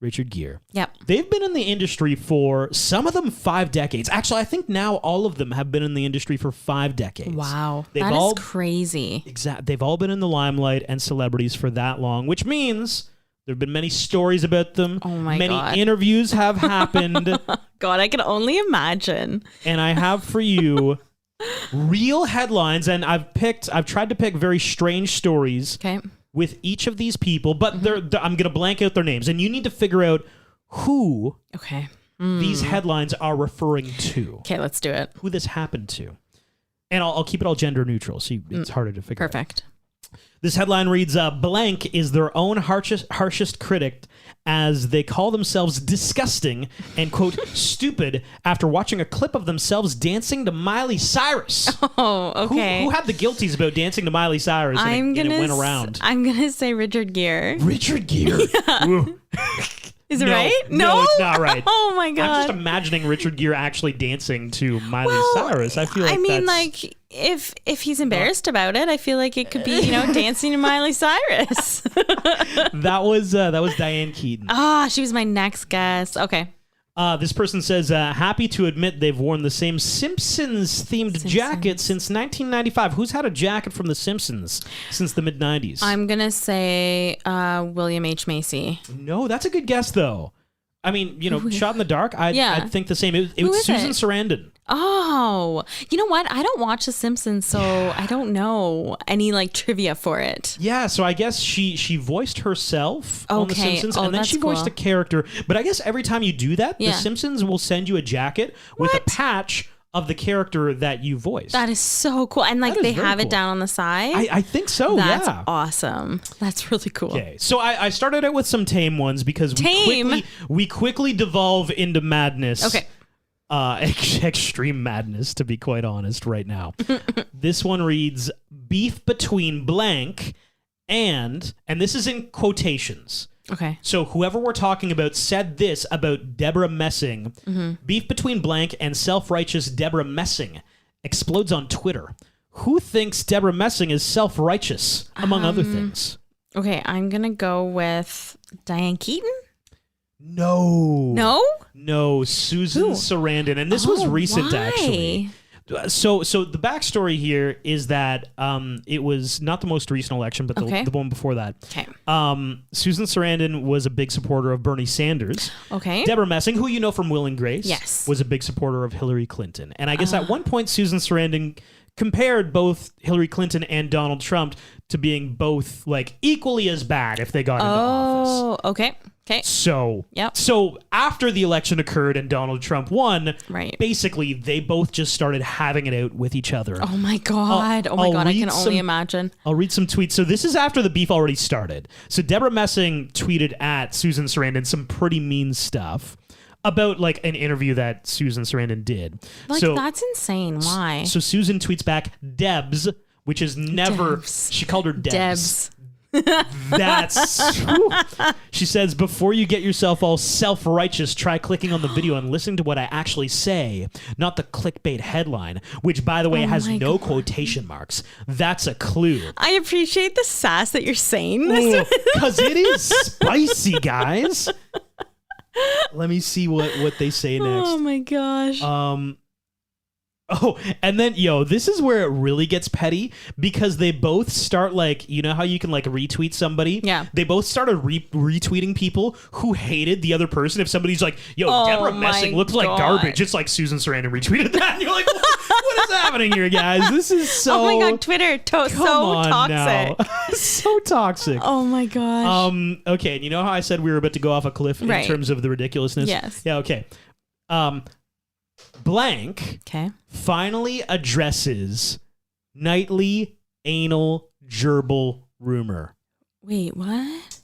Richard Gere. Yep. They've been in the industry for, some of them, 5 decades. Actually, I think now all of them have been in the industry for 5 decades. Wow. They've That all, is crazy. They've all been in the limelight and celebrities for that long, which means there have been many stories about them. Oh my many God. interviews have happened. God, I can only imagine. And I have for you real headlines, and I've tried to pick very strange stories Okay. with each of these people, but I'm going to blank out their names, and you need to figure out who Okay. these headlines are referring to. Okay, let's do it. Who this happened to. And I'll keep it all gender neutral, so it's harder to figure out. Perfect. This headline reads, blank is their own harshest critic as they call themselves disgusting and, quote, stupid after watching a clip of themselves dancing to Miley Cyrus. Oh, okay. Who had the guilties about dancing to Miley Cyrus and it went around? I'm going to say Richard Gere. Richard Gere? Ooh. Is it No, right? no, it's not right. Oh my God. I'm just imagining Richard Gere actually dancing to Miley Cyrus. I feel like like if he's embarrassed about it, I feel like it could be, dancing to Miley Cyrus. that was Diane Keaton. She was my next guess. Okay. This person says, happy to admit they've worn the same Simpsons-themed jacket since 1995. Who's had a jacket from The Simpsons since the mid-90s? I'm going to say William H. Macy. No, that's a good guess, though. I mean, shot in the dark, I'd think the same. It was Susan Sarandon. Oh, you know what? I don't watch The Simpsons, so I don't know any trivia for it. Yeah, so I guess she voiced herself on The Simpsons, and then she voiced a character. But I guess every time you do that, The Simpsons will send you a jacket with a patch of the character that you voiced. That is so cool. And they have it down on the side? I think so, That's yeah. awesome. That's really cool. Okay, so I started out with some tame ones because we quickly devolve into madness. Okay. Extreme madness, to be quite honest, right now. This one reads, beef between blank and this is in quotations, Okay. So whoever we're talking about said this about Deborah Messing. Beef between blank and self-righteous Deborah Messing explodes on Twitter. Who thinks Deborah Messing is self-righteous, among other things? Okay, I'm going to go with Diane Keaton. No. No? Susan Sarandon. And this was recent, why? actually. So the backstory here is that it was not the most recent election, but the one before that. Okay. Susan Sarandon was a big supporter of Bernie Sanders. Okay. Deborah Messing, who you know from Will and Grace, Yes. was a big supporter of Hillary Clinton. And I guess at one point, Susan Sarandon compared both Hillary Clinton and Donald Trump to being both like equally as bad if they got into office. Oh, okay. Okay. So after the election occurred and Donald Trump won, Right. basically they both just started having it out with each other. Oh my God. I can only imagine. I'll read some tweets. So this is after the beef already started. So Deborah Messing tweeted at Susan Sarandon some pretty mean stuff about like an interview that Susan Sarandon did. Like, that's insane. Why? So Susan tweets back, Debs, which is never, Debs. she called her Debs. Debs. That's, she says, before you get yourself all self-righteous, try clicking on the video and listening to what I actually say, not the clickbait headline, which, by the way, has no quotation marks. That's a clue. I appreciate the sass that you're saying this. Because it is spicy, guys. Let me see what they say next. Oh my gosh. Oh, and then, this is where it really gets petty because they both start like, you know how you can like retweet somebody? Yeah. They both started retweeting people who hated the other person. If somebody's like, Deborah Messing looks like garbage, it's like Susan Sarandon retweeted that. And you're like, what is happening here, guys? This is so... Oh my God, Twitter, so toxic. Now. So toxic. Oh my gosh. Okay, and you know how I said we were about to go off a cliff in terms of the ridiculousness? Yes. Yeah, okay. Blank finally addresses nightly anal gerbil rumor. Wait, what?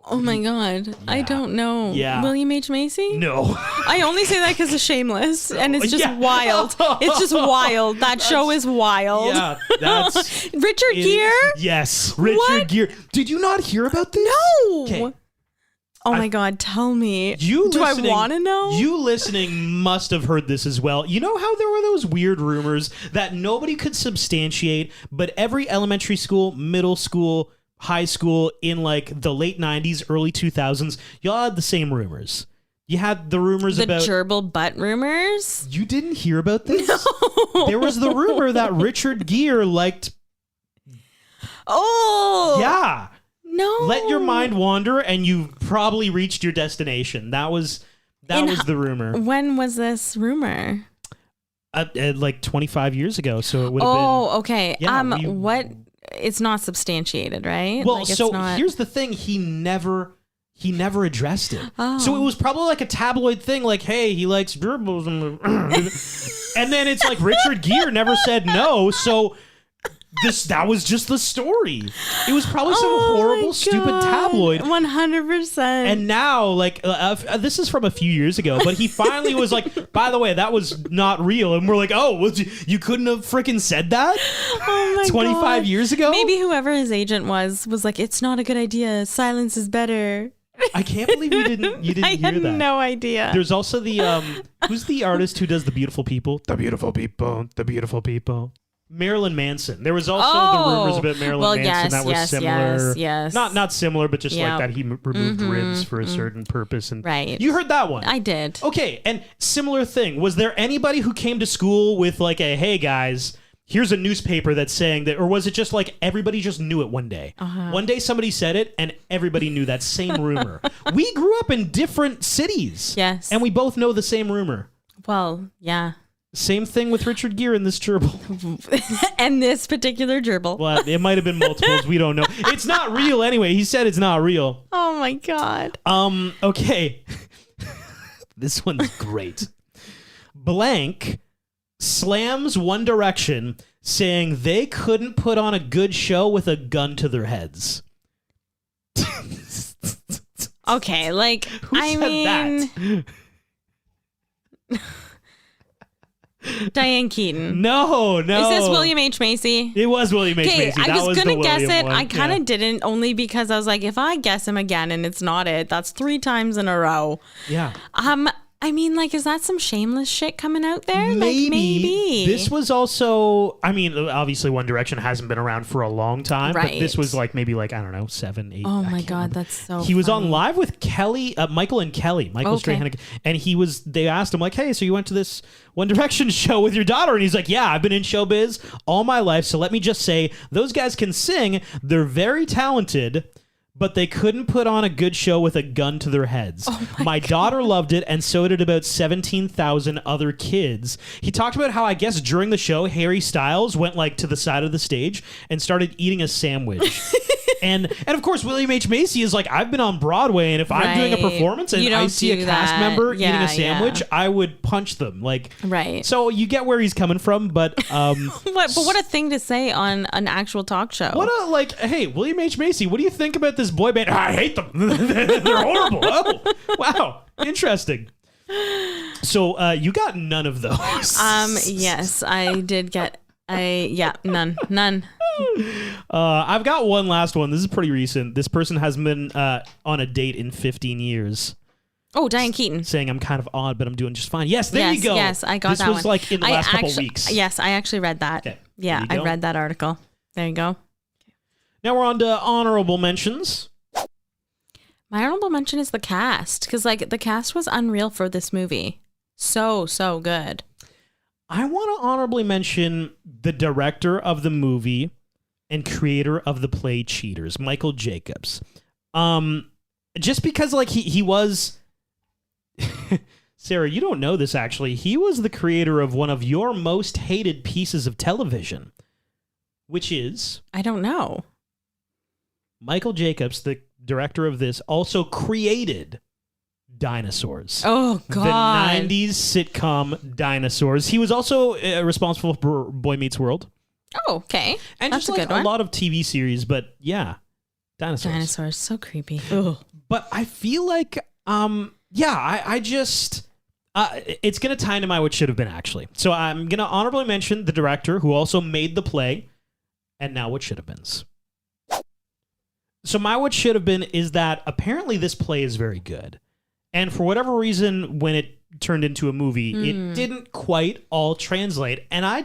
Oh my God. I don't know. Yeah. William H. Macy? No. I only say that because of Shameless, and it's just wild. It's just wild. That show is wild. Yeah, that's... Richard Gere? Yes, Richard Gere. Did you not hear about this? No. Okay. Oh my God, tell me. Do I want to know? You listening must have heard this as well. You know how there were those weird rumors that nobody could substantiate, but every elementary school, middle school, high school in like the late 90s, early 2000s, y'all had the same rumors. You had the rumors about... The gerbil butt rumors? You didn't hear about this? No. There was the rumor that Richard Gere liked... Oh! Yeah. No. Let your mind wander and you've probably reached your destination. That was the rumor. When was this rumor? Like 25 years ago, so it would have been... Oh, okay. Yeah, what? It's not substantiated, right? Well, like, it's so not... here's the thing. He never addressed it. Oh. So it was probably like a tabloid thing, like, hey, he likes gerbils. And then it's like Richard Gere never said no, so... That was just the story. It was probably some horrible, stupid tabloid. 100%. And now, like, this is from a few years ago, but he finally was like, by the way, that was not real. And we're like, oh, you couldn't have freaking said that? Oh my 25 years ago? Maybe whoever his agent was like, it's not a good idea. Silence is better. I can't believe you didn't hear that. I had no idea. There's also the, who's the artist who does The Beautiful People? The Beautiful People. The Beautiful People. Marilyn Manson. There was also the rumors about Marilyn Manson that were similar. Yes. Not similar, but just like that he removed ribs for a certain purpose. And right. You heard that one. I did. Okay, and similar thing. Was there anybody who came to school with like a, hey guys, here's a newspaper that's saying that, or was it just like everybody just knew it one day? One day somebody said it and everybody knew that same rumor. We grew up in different cities. Yes. And we both know the same rumor. Well, yeah. Same thing with Richard Gere and this gerbil. And this particular gerbil. Well, it might have been multiples. We don't know. It's not real anyway. He said it's not real. Oh my God. Okay. This one's great. Blank slams One Direction saying they couldn't put on a good show with a gun to their heads. Okay, like, Who said that? Diane Keaton. No. Is this William H. Macy? It was William H. Macy. I was going to guess it. One. I kind of didn't, only because I was like, if I guess him again and it's not it, that's 3 times in a row. Yeah. I mean, like, is that some shameless shit coming out there? Maybe. This was also, I mean, obviously One Direction hasn't been around for a long time, but this was like maybe like, I don't know, 7, 8. Oh my God, that's so He was funny. on Live with Kelly, Michael and Kelly, Michael Strahan, and they asked him like, hey, so you went to this One Direction show with your daughter? And he's like, yeah, I've been in showbiz all my life. So let me just say, those guys can sing. They're very talented, but they couldn't put on a good show with a gun to their heads. My daughter loved it, and so did about 17,000 other kids. He talked about how, I guess, during the show, Harry Styles went like to the side of the stage and started eating a sandwich. And of course, William H. Macy is like, I've been on Broadway, and if I'm doing a performance and I see a cast member eating a sandwich, I would punch them. Like, so you get where he's coming from, but what a thing to say on an actual talk show. Hey, William H. Macy, what do you think about this boy band? I hate them. They're horrible. Oh, wow, interesting. So you got none of those. Yes, I did get. None. I've got one last one. This is pretty recent. This person has been on a date in 15 years. Oh, Diane Keaton. Saying I'm kind of odd, but I'm doing just fine. Yes, there you go. Yes, I got that one. This was like in the last couple weeks. Yes, I actually read that. Okay. Yeah, I read that article. There you go. Now we're on to honorable mentions. My honorable mention is the cast, because like the cast was unreal for this movie. So good. I want to honorably mention the director of the movie and creator of the play Cheaters, Michael Jacobs. Just because like he was Sarah, you don't know this actually. He was the creator of one of your most hated pieces of television, which is, I don't know. Michael Jacobs, the director of this, also created Dinosaurs. Oh, God. The 90s sitcom Dinosaurs. He was also responsible for Boy Meets World. Oh, okay. And that's just like a lot of TV series, but yeah, Dinosaurs. Dinosaurs, so creepy. Ugh. But I feel like, I just, it's going to tie into my what should have been actually. So I'm going to honorably mention the director who also made the play, and now what should have been. So my what should have been is that apparently this play is very good. And for whatever reason, when it turned into a movie, it didn't quite all translate. And I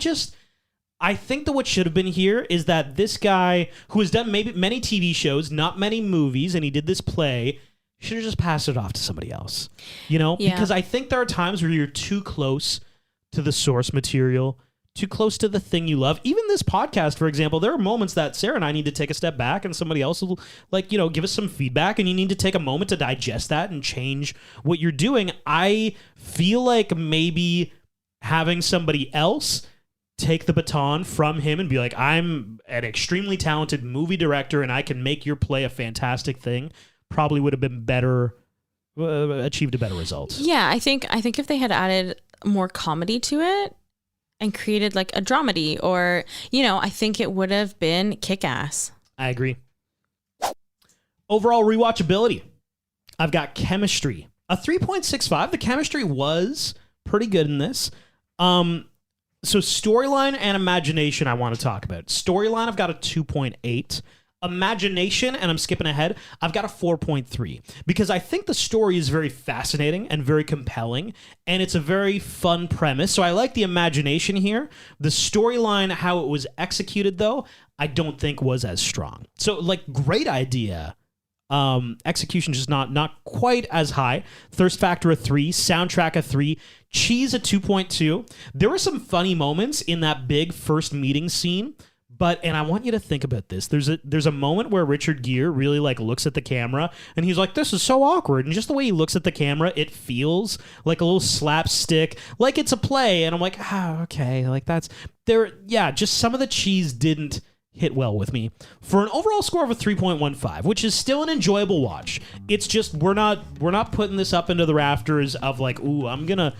think that what should have been here is that this guy who has done maybe many TV shows, not many movies, and he did this play, should have just passed it off to somebody else. You know? Yeah. Because I think there are times where you're too close to the source material, too close to the thing you love. Even this podcast, for example, there are moments that Sarah and I need to take a step back and somebody else will, like, you know, give us some feedback, and you need to take a moment to digest that and change what you're doing. I feel like maybe having somebody else take the baton from him and be like, I'm an extremely talented movie director and I can make your play a fantastic thing, probably would have been better, achieved a better result. Yeah, I think if they had added more comedy to it and created like a dramedy, or, you know, I think it would have been kick-ass. I agree. Overall rewatchability, I've got chemistry, a 3.65. The chemistry was pretty good in this. So storyline and imagination I want to talk about. Storyline, I've got a 2.8. Imagination, and I'm skipping ahead, I've got a 4.3 because I think the story is very fascinating and very compelling, and it's a very fun premise. So I like the imagination here. The storyline, how it was executed, though, I don't think was as strong. So, like, great idea. Execution just not quite as high. Thirst factor a 3, soundtrack a 3, cheese a 2.2. There were some funny moments in that big first meeting scene. And I want you to think about this. There's a moment where Richard Gere really like looks at the camera and he's like, this is so awkward. And just the way he looks at the camera, it feels like a little slapstick, like it's a play. And I'm like, okay, like that's there. Yeah, just some of the cheese didn't hit well with me. For an overall score of a 3.15, which is still an enjoyable watch. It's just we're not putting this up into the rafters of like, ooh, I'm gonna,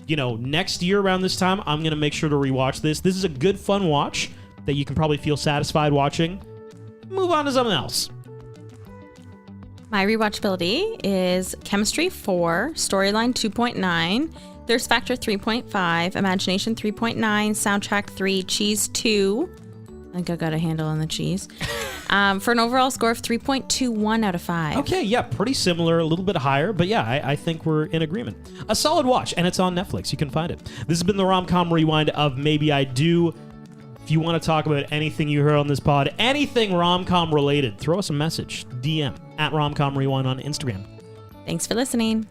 next year around this time, I'm gonna make sure to rewatch this. This is a good fun watch that you can probably feel satisfied watching. Move on to something else. My rewatchability is chemistry 4, storyline 2.9. Thirst Factor 3.5, Imagination 3.9, Soundtrack 3, Cheese 2. I think I got a handle on the cheese. For an overall score of 3.21 out of 5. Okay, yeah, pretty similar, a little bit higher, but yeah, I think we're in agreement. A solid watch, and it's on Netflix. You can find it. This has been the Rom-Com Rewind of Maybe I Do. If you want to talk about anything you heard on this pod, anything rom-com related, throw us a message. DM at Rom-Com Rewind on Instagram. Thanks for listening.